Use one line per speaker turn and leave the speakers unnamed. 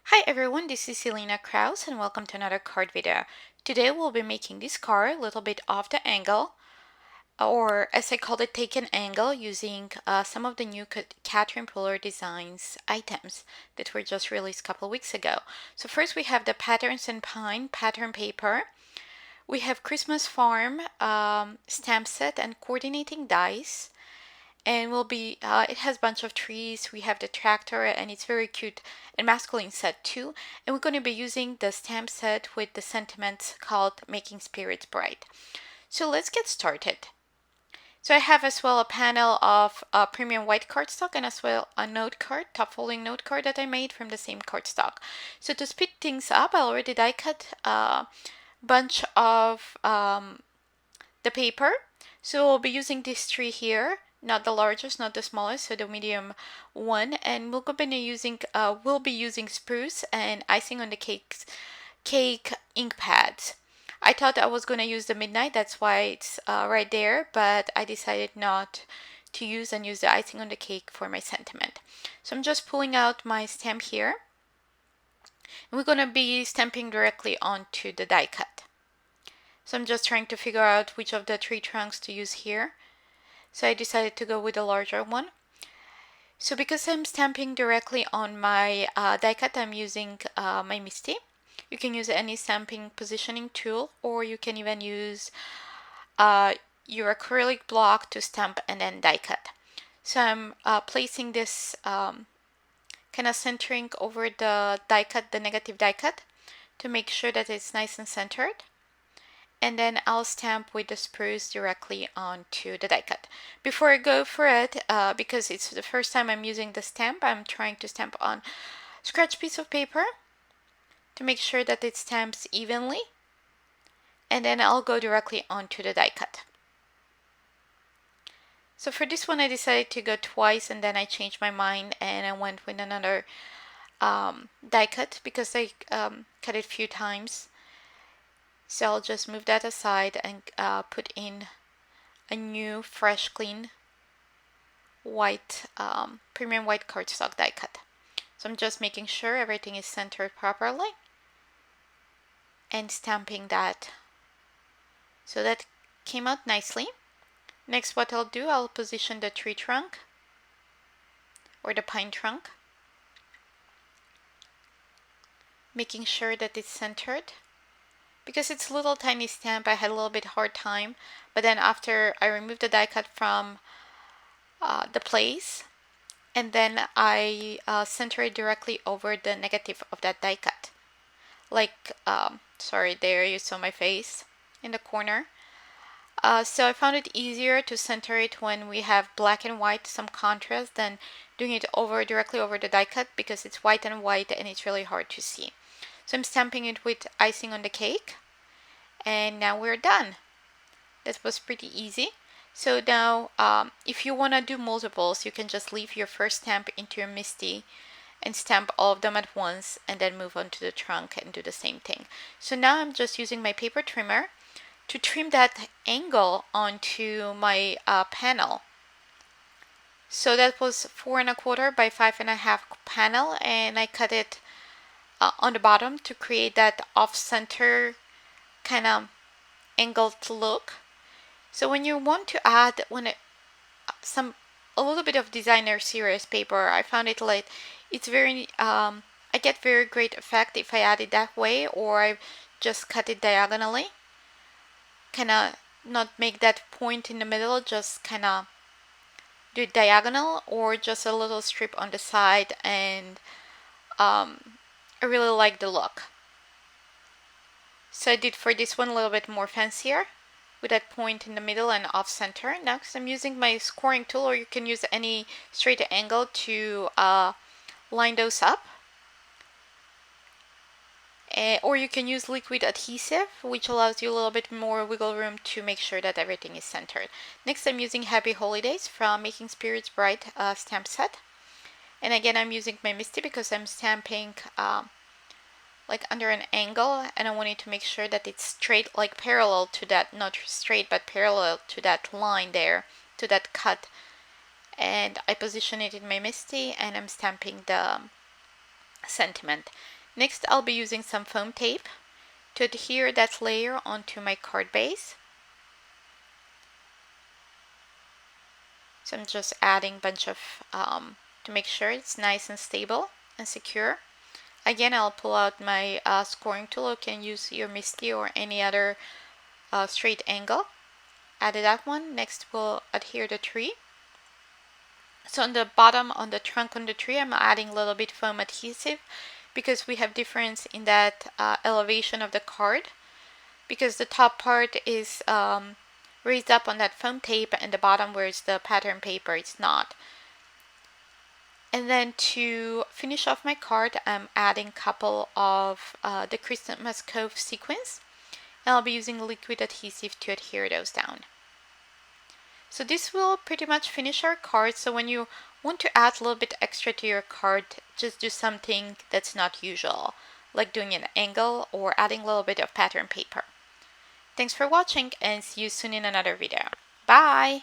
Hi everyone, this is Selena Kraus and welcome to another card video. Today we'll be making this card a little bit off the angle, or as I call it, take an angle, using some of the new Caterpillar Designs items that were just released a couple weeks ago. So first we have the Patterns and Pine pattern paper. We have Christmas Farm stamp set and coordinating dies. And it has a bunch of trees. We have the tractor, and it's very cute and masculine set too. And we're going to be using the stamp set with the sentiments called Making Spirits Bright. So let's get started. So I have as well a panel of premium white cardstock, and as well a note card, top folding note card that I made from the same cardstock. So to speed things up, I already die cut a bunch of the paper. So we'll be using this tree here, not the largest, not the smallest, so the medium one. And we'll be using Spruce and Icing on the cake ink pads. I thought I was gonna use the midnight, that's why it's right there, but I decided not to use the icing on the cake for my sentiment. So I'm just pulling out my stamp here, and we're gonna be stamping directly onto the die cut. So I'm just trying to figure out which of the tree trunks to use here. So I decided to go with the larger one. So because I'm stamping directly on my die cut, I'm using my Misty. You can use any stamping positioning tool, or you can even use your acrylic block to stamp and then die cut. So I'm placing this kind of centering over the die cut, the negative die cut, to make sure that it's nice and centered. And then I'll stamp with the spruce directly onto the die cut. Before I go for it, because it's the first time I'm using the stamp, I'm trying to stamp on scratch piece of paper to make sure that it stamps evenly. And then I'll go directly onto the die cut. So for this one, I decided to go twice, and then I changed my mind and I went with another die cut because I cut it a few times. So I'll just move that aside and put in a new, fresh, clean white, premium white cardstock die cut. So I'm just making sure everything is centered properly and stamping that. So that came out nicely. Next, what I'll do, I'll position the tree trunk or the pine trunk, making sure that it's centered. Because it's a little tiny stamp, I had a little bit hard time, but then after I removed the die cut from the place, and then I center it directly over the negative of that die cut. Like, sorry, there you saw my face in the corner. So I found it easier to center it when we have black and white, some contrast, than doing it directly over the die cut, because it's white and white and it's really hard to see. So I'm stamping it with icing on the cake, and now we're done. That was pretty easy. So now if you want to do multiples, you can just leave your first stamp into your Misty and stamp all of them at once, and then move on to the trunk and do the same thing. So now I'm just using my paper trimmer to trim that angle onto my panel. So that was 4 1/4 by 5 1/2 panel, and I cut it on the bottom to create that off-center kind of angled look. So when you want to add a little bit of designer serious paper, I found it like it's very I get very great effect if I add it that way, or I just cut it diagonally, kind of not make that point in the middle, just kind of do it diagonal, or just a little strip on the side, and I really like the look. So I did for this one a little bit more fancier with that point in the middle and off center. Next, I'm using my scoring tool, or you can use any straight angle to line those up. Or you can use liquid adhesive, which allows you a little bit more wiggle room to make sure that everything is centered. Next, I'm using Happy Holidays from Making Spirits Bright stamp set. And again, I'm using my Misty because I'm stamping like under an angle, and I wanted to make sure that it's straight, like parallel to that, not straight, but parallel to that line there, to that cut. And I position it in my Misty, and I'm stamping the sentiment. Next, I'll be using some foam tape to adhere that layer onto my card base. So I'm just adding a bunch of, to make sure it's nice and stable and secure. Again, I'll pull out my scoring tool. You can use your MISTI or any other straight angle. Added that one. Next, we'll adhere the tree. So on the bottom, on the trunk on the tree, I'm adding a little bit foam adhesive because we have difference in that elevation of the card. Because the top part is raised up on that foam tape and the bottom where it's the pattern paper, it's not. And then to finish off my card, I'm adding a couple of the Christmas Cove sequins. And I'll be using liquid adhesive to adhere those down. So this will pretty much finish our card. So when you want to add a little bit extra to your card, just do something that's not usual, like doing an angle or adding a little bit of pattern paper. Thanks for watching and see you soon in another video. Bye!